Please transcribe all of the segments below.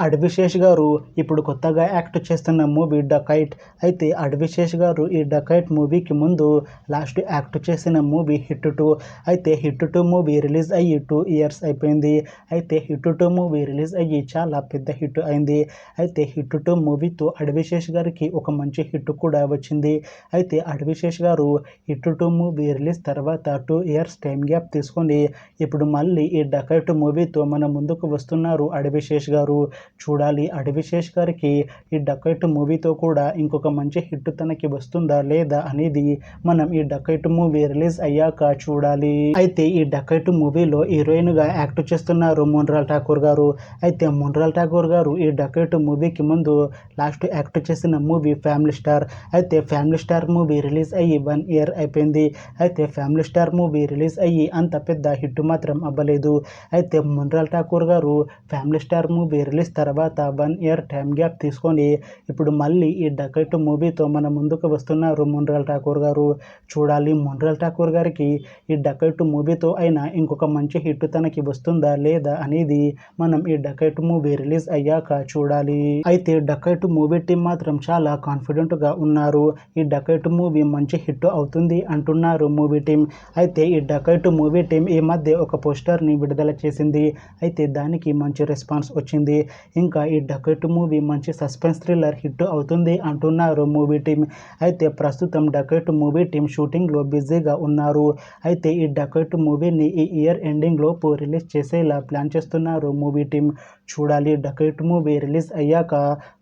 అడ్విశేష్ గారు ఇప్పుడు కొత్తగా యాక్ట్ చేస్తున్న మూవీ డకైట్. అయితే అడ్విశేష్ గారు ఈ డకైట్ మూవీకి ముందు లాస్ట్ యాక్ట్ చేసిన మూవీ హిట్ 2. అయితే హిట్ 2 మూవీ రిలీజ్ అయ్యి 2 ఇయర్స్ అయిపోయింది. అయితే హిట్ 2 మూవీ రిలీజ్ అయ్యి చాలా పెద్ద హిట్ అయింది. అయితే హిట్ 2 మూవీతో అడ్విశేష్ గారికి ఒక మంచి హిట్ కూడా వచ్చింది. అయితే అడ్విశేష్ గారు హిట్ 2 మూవీ రిలీజ్ తర్వాత 2 ఇయర్స్ టైం గ్యాప్ తీసుకొని ఇప్పుడు మళ్ళీ ఈ డకైట్ మూవీతో మన ముందుకు వస్తున్నారు అడ్విశేష్ గారు. చూడాలి అడ్విశేష్ గారికి ఈ డకైట్ మూవీతో కూడా ఇంకొక మంచి హిట్ తనకి వస్తుందా లేదా అనేది మనం ఈ డకైట్ మూవీ రిలీజ్ అయ్యాక చూడాలి. అయితే ఈ డకైట్ మూవీలో హీరోయిన్ గా యాక్ట్ చేస్తున్నారు మోనాల్ ఠాకూర్ గారు. అయితే మోనాల్ ఠాకూర్ గారు ఈ డకైట్ మూవీకి ముందు లాస్ట్ యాక్ట్ చేసిన మూవీ ఫ్యామిలీ స్టార్. అయితే ఫ్యామిలీ స్టార్ మూవీ రిలీజ్ అయ్యి 1 ఇయర్ అయిపోయింది. అయితే ఫ్యామిలీ స్టార్ మూవీ రిలీజ్ అయ్యి అంత పెద్ద హిట్ మాత్రం అవ్వలేదు. అయితే మోనాల్ ఠాకూర్ గారు ఫ్యామిలీ స్టార్ మూవీ రిలీజ్ తర్వాత 1 ఇయర్ టైం గ్యాప్ తీసుకొని ఇప్పుడు మళ్ళీ ఈ డకైట్ మూవీతో మన ముందుకు వస్తున్నారు మోనాల్ ఠాకూర్ గారు. చూడాలి మోనాల్ ఠాకూర్ గారికి ఈ డకైట్ మూవీతో అయినా ఇంకొక మంచి హిట్ తనకి వస్తుందా లేదా అనేది మనం ఈ డకైట్ మూవీ రిలీజ్ అయ్యాక చూడాలి. అయితే డకైట్ మూవీ టీం మాత్రం చాలా కాన్ఫిడెంట్ గా ఉన్నారు. ఈ డకైట్ మూవీ మంచి హిట్ అవుతుంది అంటున్నారు మూవీ టీం. అయితే ఈ డకైట్ మూవీ టీం ఈ మధ్య ఒక పోస్టర్ ని విడుదల చేసింది. అయితే దానికి మంచి రెస్పాన్స్ వచ్చింది. ఇంకా ఈ డకైట్ మూవీ మంచి సస్పెన్స్ థ్రిల్లర్ హిట్ అవుతుంది అంటున్నారు మూవీ టీం. అయితే ప్రస్తుతం డకైట్ మూవీ టీం షూటింగ్ లో బిజీగా ఉన్నారు. అయితే ఈ డకైట్ మూవీని ఈ ఇయర్ ఎండింగ్ లోపు రిలీజ్ చేసేలా ప్లాన్ చేస్తున్నారు మూవీ టీం. చూడాలి డకైట్ మూవీ రిలీజ్ అయ్యాక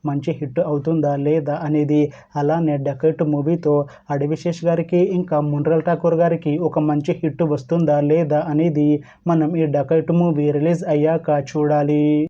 మంచి హిట్ అవుతుందా లేదా అనేది. అలానే డకైట్ మూవీతో అడ్విశేష్ గారికి ఇంకా మోనాల్ ఠాకూర్ గారికి ఒక మంచి హిట్ వస్తుందా లేదా అనేది మనం ఈ డకైట్ మూవీ రిలీజ్ అయ్యాక చూడాలి.